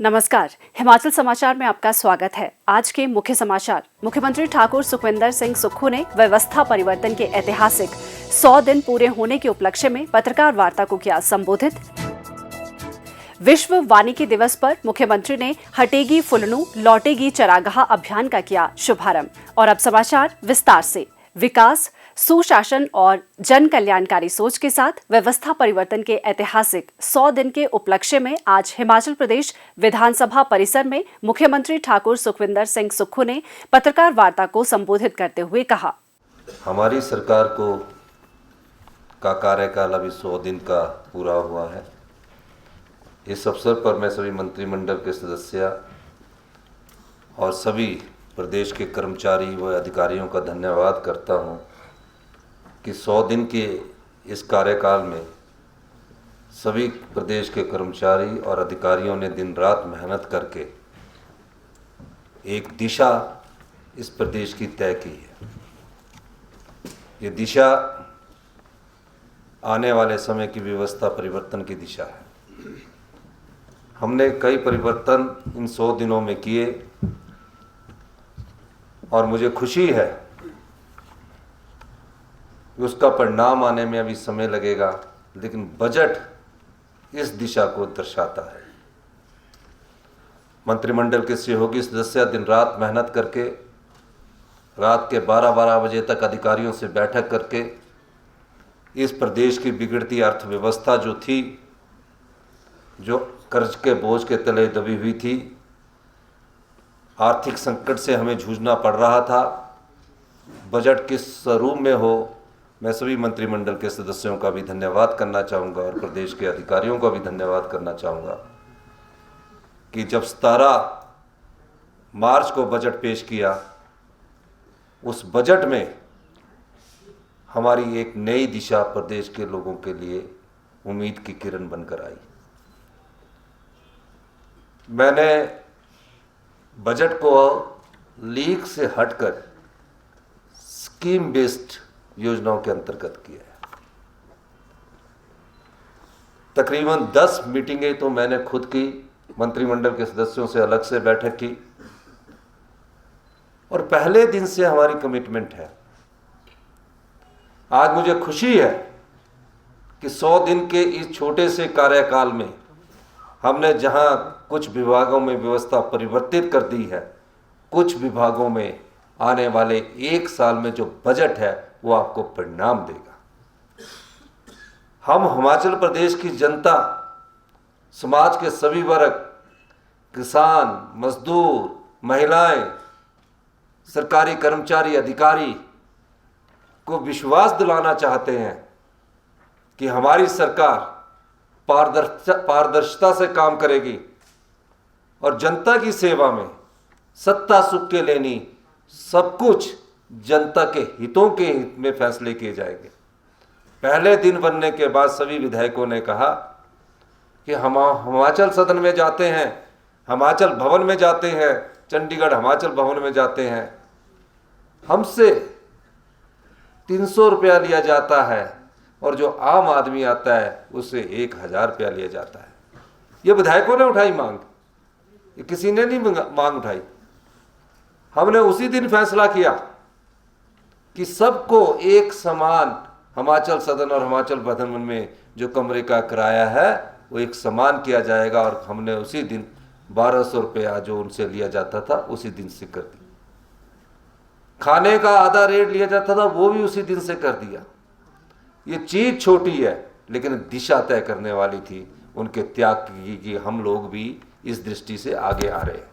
नमस्कार, हिमाचल समाचार में आपका स्वागत है। आज के मुख्य समाचार। मुख्यमंत्री ठाकुर सुखविंदर सिंह सुक्खू ने व्यवस्था परिवर्तन के ऐतिहासिक 100 दिन पूरे होने के उपलक्ष्य में पत्रकार वार्ता को किया संबोधित। विश्व वानिकी दिवस पर मुख्यमंत्री ने हटेगी फुलनू लौटेगी चरागाह अभियान का किया शुभारंभ। और अब समाचार विस्तार से। विकास, सुशासन और जन कल्याणकारी सोच के साथ व्यवस्था परिवर्तन के ऐतिहासिक 100 दिन के उपलक्ष्य में आज हिमाचल प्रदेश विधानसभा परिसर में मुख्यमंत्री ठाकुर सुखविंदर सिंह सुक्खू ने पत्रकार वार्ता को संबोधित करते हुए कहा, हमारी सरकार का कार्यकाल अभी 100 दिन का पूरा हुआ है। इस अवसर पर मैं सभी मंत्रिमंडल के सदस्य और सभी प्रदेश के कर्मचारी व अधिकारियों का धन्यवाद करता हूं कि 100 दिन के इस कार्यकाल में सभी प्रदेश के कर्मचारी और अधिकारियों ने दिन रात मेहनत करके एक दिशा इस प्रदेश की तय की है। ये दिशा आने वाले समय की व्यवस्था परिवर्तन की दिशा है। हमने कई परिवर्तन इन 100 दिनों में किए और मुझे खुशी है कि उसका परिणाम आने में अभी समय लगेगा, लेकिन बजट इस दिशा को दर्शाता है। मंत्रिमंडल के सहयोगी सदस्य दिन रात मेहनत करके रात के 12-12 बजे तक अधिकारियों से बैठक करके इस प्रदेश की बिगड़ती अर्थव्यवस्था जो थी, जो कर्ज के बोझ के तले दबी हुई थी, आर्थिक संकट से हमें जूझना पड़ रहा था, बजट किस स्वरूप में हो, मैं सभी मंत्रिमंडल के सदस्यों का भी धन्यवाद करना चाहूँगा और प्रदेश के अधिकारियों का भी धन्यवाद करना चाहूँगा कि जब 17 मार्च को बजट पेश किया, उस बजट में हमारी एक नई दिशा प्रदेश के लोगों के लिए उम्मीद की किरण बनकर आई। मैंने बजट को लीक से हटकर स्कीम बेस्ड योजनाओं के अंतर्गत किया है। तकरीबन 10 मीटिंगें तो मैंने खुद की, मंत्रिमंडल के सदस्यों से अलग से बैठक की और पहले दिन से हमारी कमिटमेंट है। आज मुझे खुशी है कि 100 दिन के इस छोटे से कार्यकाल में हमने जहां कुछ विभागों में व्यवस्था परिवर्तित कर दी है, कुछ विभागों में आने वाले 1 साल में जो बजट है वो आपको परिणाम देगा। हम हिमाचल प्रदेश की जनता, समाज के सभी वर्ग, किसान, मजदूर, महिलाएं, सरकारी कर्मचारी, अधिकारी को विश्वास दिलाना चाहते हैं कि हमारी सरकार पारदर्शिता से काम करेगी और जनता की सेवा में सत्ता सुख के लेनी सब कुछ जनता के हितों के हित में फैसले किए जाएंगे। पहले दिन बनने के बाद सभी विधायकों ने कहा कि हम हिमाचल सदन में जाते हैं, हिमाचल भवन में जाते हैं, चंडीगढ़ हिमाचल भवन में जाते हैं, हमसे 300 रुपया लिया जाता है और जो आम आदमी आता है उससे 1000 रुपया लिया जाता है। ये विधायकों ने उठाई मांग, ये किसी ने नहीं मांग उठाई। हमने उसी दिन फैसला किया कि सबको एक समान हिमाचल सदन और हिमाचल भवन में जो कमरे का किराया है वो एक समान किया जाएगा और हमने उसी दिन 1200 रुपया जो उनसे लिया जाता था उसी दिन से कर दिया। खाने का आधा रेट लिया जाता था वो भी उसी दिन से कर दिया। ये चीज छोटी है लेकिन दिशा तय करने वाली थी उनके त्याग की कि हम लोग भी इस दृष्टि से आगे आ रहे हैं।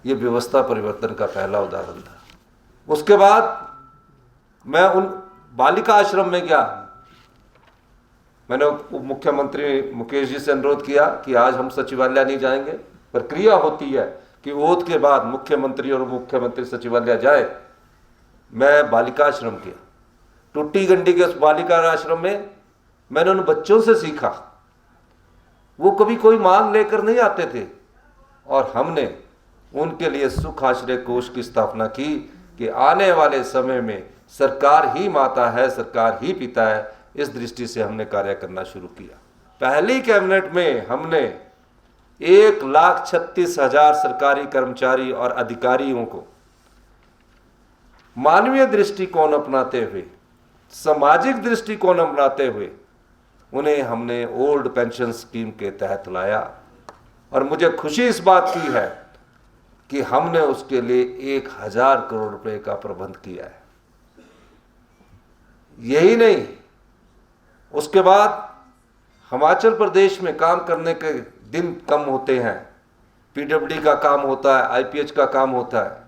ये व्यवस्था परिवर्तन का पहला उदाहरण था। उसके बाद मैं उन बालिका आश्रम में गया। मैंने मुख्यमंत्री मुकेश जी से अनुरोध किया कि आज हम सचिवालय नहीं जाएंगे, प्रक्रिया होती है कि ओथ के बाद मुख्यमंत्री और मुख्यमंत्री सचिवालय जाए। मैं बालिका आश्रम किया, टूटी गंडी के उस बालिका आश्रम में मैंने उन बच्चों से सीखा। वो कभी कोई मांग लेकर नहीं आते थे और हमने उनके लिए सुख आश्रय कोष की स्थापना की कि आने वाले समय में सरकार ही माता है, सरकार ही पिता है। इस दृष्टि से हमने कार्य करना शुरू किया। पहली कैबिनेट में हमने 1,36,000 सरकारी कर्मचारी और अधिकारियों को मानवीय दृष्टिकोण अपनाते हुए, सामाजिक दृष्टिकोण अपनाते हुए उन्हें हमने ओल्ड पेंशन स्कीम के तहत लाया। और मुझे खुशी इस बात की है कि हमने उसके लिए 1,000 करोड़ रुपए का प्रबंध किया है। यही नहीं, उसके बाद हिमाचल प्रदेश में काम करने के दिन कम होते हैं, पीडब्ल्यूडी का काम होता है, आईपीएच का काम होता है।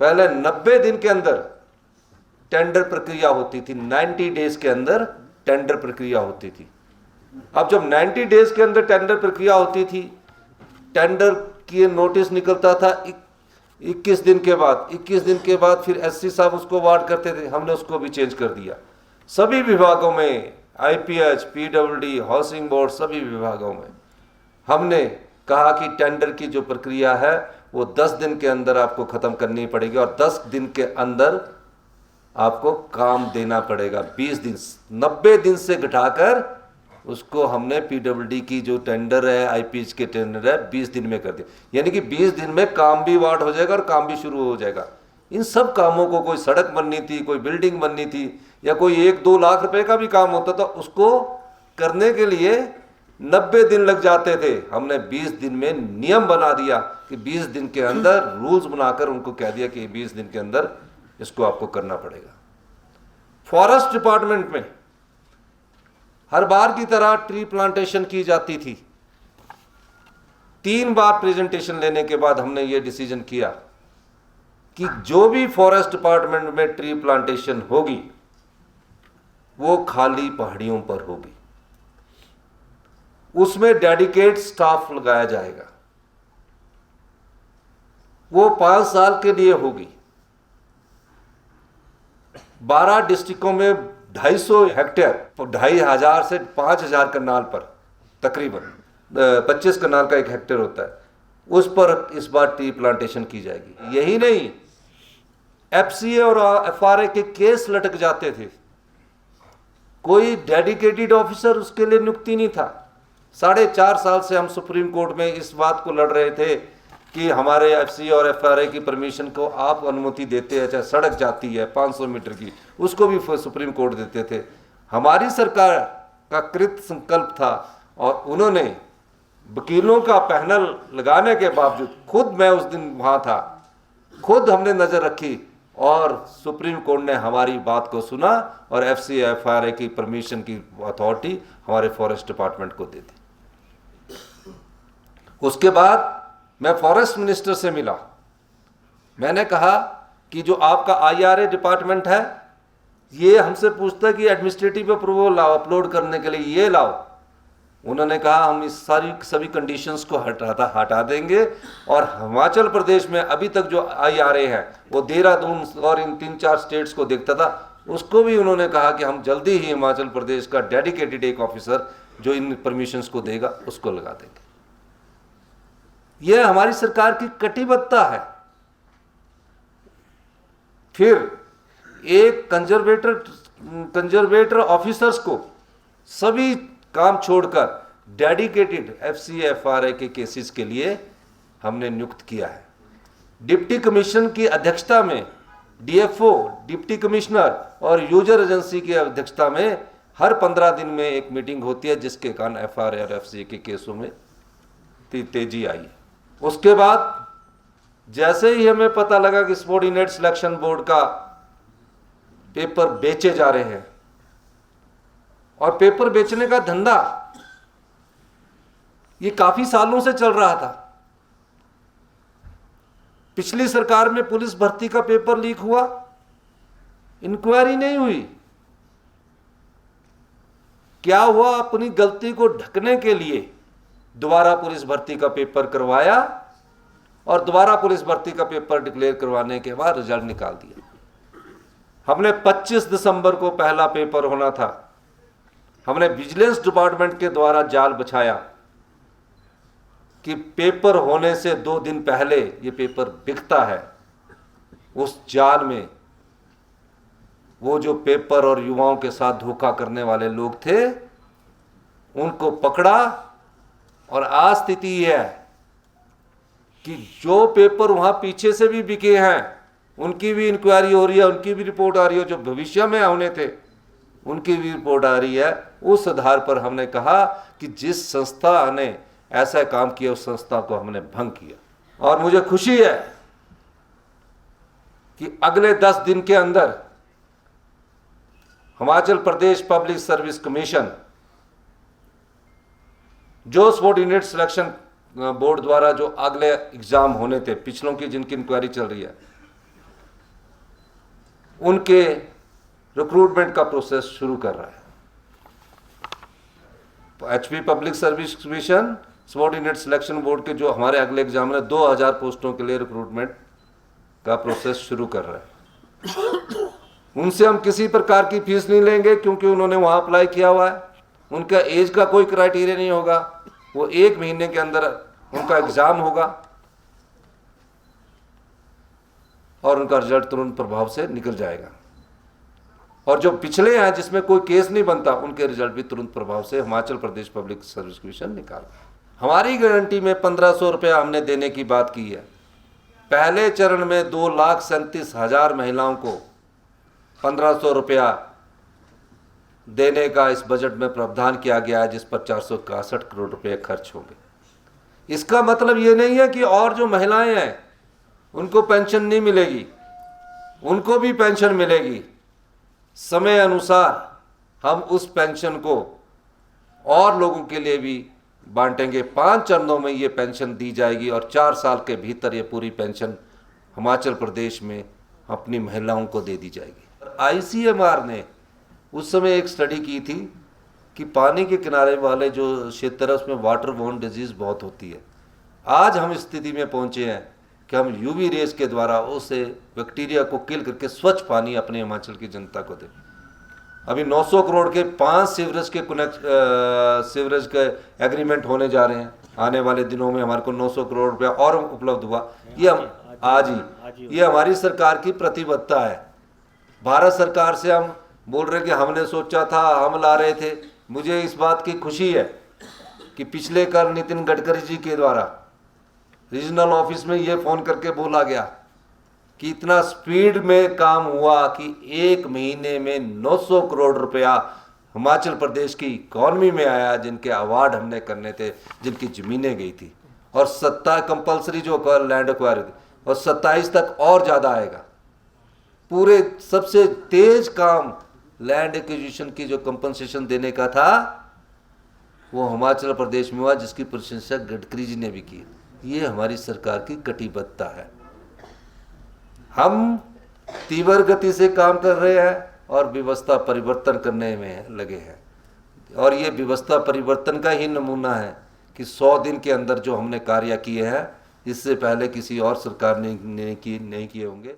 पहले 90 दिन के अंदर टेंडर प्रक्रिया होती थी, 90 डेज के अंदर टेंडर प्रक्रिया होती थी। अब जब 90 डेज के अंदर टेंडर प्रक्रिया होती थी, टेंडर की नोटिस निकलता था 21 दिन के बाद। 21 दिन के बाद फिर एससी साहब उसको अवार्ड करते थे, हमने उसको भी चेंज कर दिया। सभी विभागों में, आईपीएच, पीडब्ल्यूडी, हाउसिंग बोर्ड, सभी विभागों में हमने कहा कि टेंडर की जो प्रक्रिया है वो 10 दिन के अंदर आपको खत्म करनी पड़ेगी और 10 दिन के अंदर आपको काम देना पड़ेगा। 20 दिन, 90 दिन से घटाकर उसको हमने पीडब्ल्यूडी की जो टेंडर है, आईपीएच के टेंडर है, 20 दिन में कर दिया। यानी कि 20 दिन में काम भी अवार्ड हो जाएगा और काम भी शुरू हो जाएगा। इन सब कामों को, कोई सड़क बननी थी, कोई बिल्डिंग बननी थी, या कोई 1-2 लाख रुपए का भी काम होता था, उसको करने के लिए 90 दिन लग जाते थे। हमने 20 दिन में नियम बना दिया कि 20 दिन के अंदर रूल्स बनाकर उनको कह दिया कि 20 दिन के अंदर इसको आपको करना पड़ेगा। फॉरेस्ट डिपार्टमेंट में हर बार की तरह ट्री प्लांटेशन की जाती थी। 3 बार प्रेजेंटेशन लेने के बाद हमने ये डिसीजन किया कि जो भी फॉरेस्ट डिपार्टमेंट में ट्री प्लांटेशन होगी वो खाली पहाड़ियों पर होगी, उसमें डेडिकेट स्टाफ लगाया जाएगा, वो 5 साल के लिए होगी। 12 डिस्ट्रिक्टों में 250 हेक्टेयर, 2,500 से 5,000 कनाल पर, तकरीबन 25 कनाल का 1 हेक्टेयर होता है, उस पर इस बार ट्री प्लांटेशन की जाएगी। यही नहीं, एफसीए और एफआरए के केस लटक जाते थे, कोई डेडिकेटेड ऑफिसर उसके लिए नियुक्ति नहीं था। 4.5 साल से हम सुप्रीम कोर्ट में इस बात को लड़ रहे थे कि हमारे एफसीए और एफआरए की परमिशन को आप अनुमति देते हैं, चाहे सड़क जाती है 500 मीटर की, उसको भी सुप्रीम कोर्ट देते थे। हमारी सरकार का कृत संकल्प था और उन्होंने वकीलों का पैनल लगाने के बावजूद, खुद मैं उस दिन वहाँ था, खुद हमने नज़र रखी और सुप्रीम कोर्ट ने हमारी बात को सुना और एफसीए एफआरए की परमिशन की अथॉरिटी हमारे फॉरेस्ट डिपार्टमेंट को दे दी। उसके बाद मैं फॉरेस्ट मिनिस्टर से मिला, मैंने कहा कि जो आपका आईआरए डिपार्टमेंट है ये हमसे पूछता है कि एडमिनिस्ट्रेटिव अप्रूवल लाओ, अपलोड करने के लिए ये लाओ। उन्होंने कहा हम इस सभी कंडीशंस को हटा देंगे और हिमाचल प्रदेश में अभी तक जो आईआरए है वो देहरादून और इन 3-4 स्टेट्स को देखता था, उसको भी उन्होंने कहा कि हम जल्दी ही हिमाचल प्रदेश का डेडिकेटेड एक ऑफिसर जो इन परमिशंस को देगा उसको लगा देंगे। यह हमारी सरकार की कटिबद्धता है। फिर एक कंजर्वेटर ऑफिसर्स को सभी काम छोड़कर डेडिकेटेड एफसीए एफआरए के केसेस के लिए हमने नियुक्त किया है। डिप्टी कमिश्नर की अध्यक्षता में डीएफओ, डिप्टी कमिश्नर और यूजर एजेंसी की अध्यक्षता में हर 15 दिन में एक मीटिंग होती है, जिसके कारण एफआरए और एफसीए के केसों में तेजी आई। उसके बाद जैसे ही हमें पता लगा कि सबॉर्डिनेट सिलेक्शन बोर्ड का पेपर बेचे जा रहे हैं, और पेपर बेचने का धंधा ये काफी सालों से चल रहा था। पिछली सरकार में पुलिस भर्ती का पेपर लीक हुआ, इंक्वायरी नहीं हुई। क्या हुआ, अपनी गलती को ढकने के लिए दोबारा पुलिस भर्ती का पेपर करवाया और दोबारा पुलिस भर्ती का पेपर डिक्लेयर करवाने के बाद रिजल्ट निकाल दिया। हमने 25 दिसंबर को पहला पेपर होना था, हमने विजिलेंस डिपार्टमेंट के द्वारा जाल बिछाया कि पेपर होने से 2 दिन पहले ये पेपर बिकता है। उस जाल में वो जो पेपर और युवाओं के साथ धोखा करने वाले लोग थे उनको पकड़ा, और आज स्थिति यह है कि जो पेपर वहां पीछे से भी बिके हैं उनकी भी इंक्वायरी हो रही है, उनकी भी रिपोर्ट आ रही है, जो भविष्य में होने थे उनकी भी रिपोर्ट आ रही है। उस आधार पर हमने कहा कि जिस संस्था ने ऐसा काम किया उस संस्था को हमने भंग किया। और मुझे खुशी है कि अगले 10 दिन के अंदर Himachal Pradesh public service commission जो सबऑर्डिनेट सिलेक्शन बोर्ड द्वारा जो अगले एग्जाम होने थे, पिछलों की जिनकी इंक्वायरी चल रही है, उनके रिक्रूटमेंट का प्रोसेस शुरू कर रहा है। HP public service commission subordinate selection board के जो हमारे अगले एग्जाम है 2000 पोस्टों के लिए रिक्रूटमेंट का प्रोसेस शुरू कर रहा है। उनसे हम किसी प्रकार की फीस नहीं लेंगे क्योंकि उन्होंने वहां अप्लाई किया हुआ है। उनका एज का कोई क्राइटेरिया नहीं होगा, वो 1 महीने के अंदर उनका एग्जाम होगा और उनका रिजल्ट तुरंत प्रभाव से निकल जाएगा। और जो पिछले हैं जिसमें कोई केस नहीं बनता उनके रिजल्ट भी तुरंत प्रभाव से Himachal Pradesh public service commission निकालता है। हमारी गारंटी में 1500 रुपया हमने देने की बात की है। पहले चरण में 2,37,000 महिलाओं को 1500 रुपया देने का इस बजट में प्रावधान किया गया है, जिस पर 461 करोड़ रुपए खर्च होंगे। इसका मतलब ये नहीं है कि और जो महिलाएं हैं उनको पेंशन नहीं मिलेगी, उनको भी पेंशन मिलेगी। समय अनुसार हम उस पेंशन को और लोगों के लिए भी बांटेंगे। 5 चरणों में ये पेंशन दी जाएगी और 4 साल के भीतर ये पूरी पेंशन हिमाचल प्रदेश में अपनी महिलाओं को दे दी जाएगी। आईसीएमआर ने उस समय एक स्टडी की थी कि पानी के किनारे वाले जो क्षेत्र है उसमें वाटर बोर्न डिजीज बहुत होती है। आज हम इस स्थिति में पहुंचे हैं कि हम यूवी रेस के द्वारा उसे बैक्टीरिया को किल करके स्वच्छ पानी अपने हिमाचल की जनता को दें। अभी 900 करोड़ के 5 सीवरेज के एग्रीमेंट होने जा रहे हैं। आने वाले दिनों में हमारे को 900 करोड़ रुपया और उपलब्ध हुआ। ये हम आज ही ये हमारी सरकार की प्रतिबद्धता है। भारत सरकार से हम बोल रहे कि हमने सोचा था, हम ला रहे थे। मुझे इस बात की खुशी है कि पिछले कर नितिन गडकरी जी के द्वारा रीजनल ऑफिस में ये फ़ोन करके बोला गया कि इतना स्पीड में काम हुआ कि 1 महीने में 900 करोड़ रुपया हिमाचल प्रदेश की इकॉनमी में आया, जिनके अवार्ड हमने करने थे, जिनकी ज़मीनें गई थी। और 27 कंपल्सरी जो लैंड एक्वायर थी और 27 तक और ज़्यादा आएगा। पूरे सबसे तेज काम लैंड एक्विजिशन की जो कंपनसेशन देने का था वो हिमाचल प्रदेश में हुआ, जिसकी प्रशंसा गडकरी जी ने भी की। ये हमारी सरकार की कटिबद्धता है। हम तीव्र गति से काम कर रहे हैं और व्यवस्था परिवर्तन करने में लगे हैं। और ये व्यवस्था परिवर्तन का ही नमूना है कि 100 दिन के अंदर जो हमने कार्य किए हैं, इससे पहले किसी और सरकार ने नहीं किए होंगे।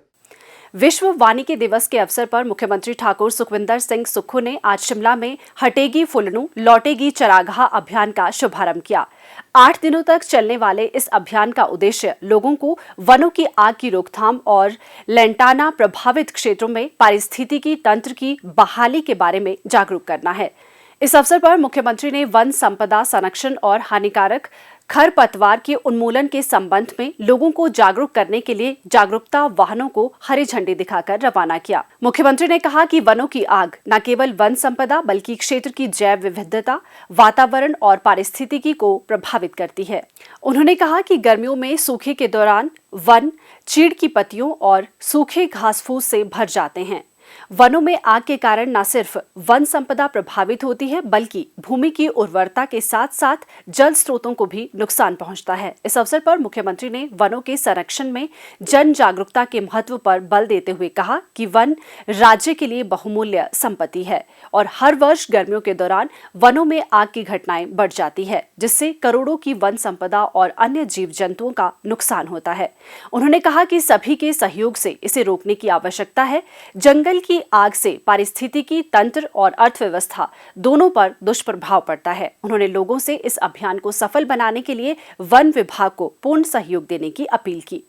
विश्व वानिकी दिवस के अवसर पर मुख्यमंत्री ठाकुर सुखविंदर सिंह सुक्खू ने आज शिमला में हटेगी फुलनू लौटेगी चरागाह अभियान का शुभारंभ किया। 8 दिनों तक चलने वाले इस अभियान का उद्देश्य लोगों को वनों की आग की रोकथाम और लैंटाना प्रभावित क्षेत्रों में पारिस्थितिकी तंत्र की बहाली के बारे में जागरूक करना है। इस अवसर पर मुख्यमंत्री ने वन संपदा संरक्षण और हानिकारक खरपतवार के उन्मूलन के संबंध में लोगों को जागरूक करने के लिए जागरूकता वाहनों को हरी झंडी दिखाकर रवाना किया। मुख्यमंत्री ने कहा कि वनों की आग न केवल वन संपदा बल्कि क्षेत्र की जैव विविधता, वातावरण और पारिस्थितिकी को प्रभावित करती है। उन्होंने कहा कि गर्मियों में सूखे के दौरान वन चीड़ की पत्तियों और सूखे घास फूस से भर जाते हैं। वनों में आग के कारण न सिर्फ वन संपदा प्रभावित होती है बल्कि भूमि की उर्वरता के साथ साथ जल स्रोतों को भी नुकसान पहुंचता है। इस अवसर पर मुख्यमंत्री ने वनों के संरक्षण में जन जागरूकता के महत्व पर बल देते हुए कहा कि वन राज्य के लिए बहुमूल्य संपत्ति है और हर वर्ष गर्मियों के दौरान वनों में आग की घटनाएं बढ़ जाती है, जिससे करोड़ों की वन संपदा और अन्य जीव जंतुओं का नुकसान होता है। उन्होंने कहा कि सभी के सहयोग से इसे रोकने की आवश्यकता है। जंगल की आग से पारिस्थितिकी तंत्र और अर्थव्यवस्था दोनों पर दुष्प्रभाव पड़ता है। उन्होंने लोगों से इस अभियान को सफल बनाने के लिए वन विभाग को पूर्ण सहयोग देने की अपील की।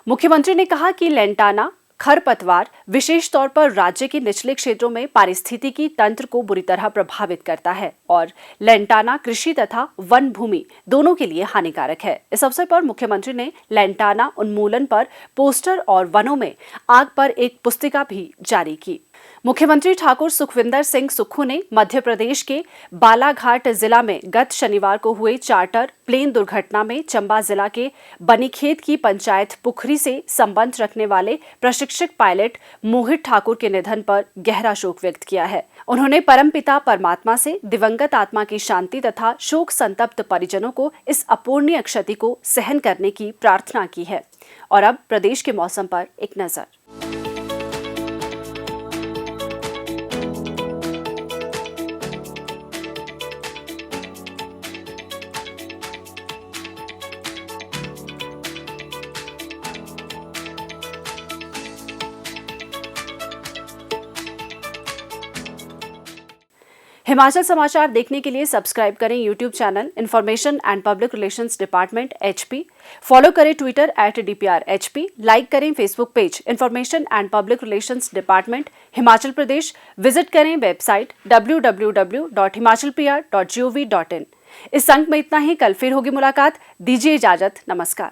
मुख्यमंत्री ने कहा कि लैंटाना खरपतवार विशेष तौर पर राज्य के निचले क्षेत्रों में पारिस्थितिकी तंत्र को बुरी तरह प्रभावित करता है और लैंटाना कृषि तथा वन भूमि दोनों के लिए हानिकारक है। इस अवसर पर मुख्यमंत्री ने लैंटाना उन्मूलन पर पोस्टर और वनों में आग पर एक पुस्तिका भी जारी की। मुख्यमंत्री ठाकुर सुखविंदर सिंह सुक्खू ने मध्य प्रदेश के बालाघाट जिला में गत शनिवार को हुए चार्टर प्लेन दुर्घटना में चंबा जिला के बनीखेत की पंचायत पुखरी से संबंध रखने वाले प्रशिक्षक पायलट मोहित ठाकुर के निधन पर गहरा शोक व्यक्त किया है। उन्होंने परमपिता परमात्मा से दिवंगत आत्मा की शांति तथा शोक संतप्त परिजनों को इस अपूर्णीय क्षति को सहन करने की प्रार्थना की है। और अब प्रदेश के मौसम पर एक नजर। हिमाचल समाचार देखने के लिए सब्सक्राइब करें YouTube channel information and public relations department HP, follow करें ट्विटर @DPRHP, लाइक करें Facebook page information and public relations department Himachal Pradesh, visit करें वेबसाइट www.himachalpr.gov.in। इस अंक में इतना ही। कल फिर होगी मुलाकात। दीजिए इजाजत। नमस्कार।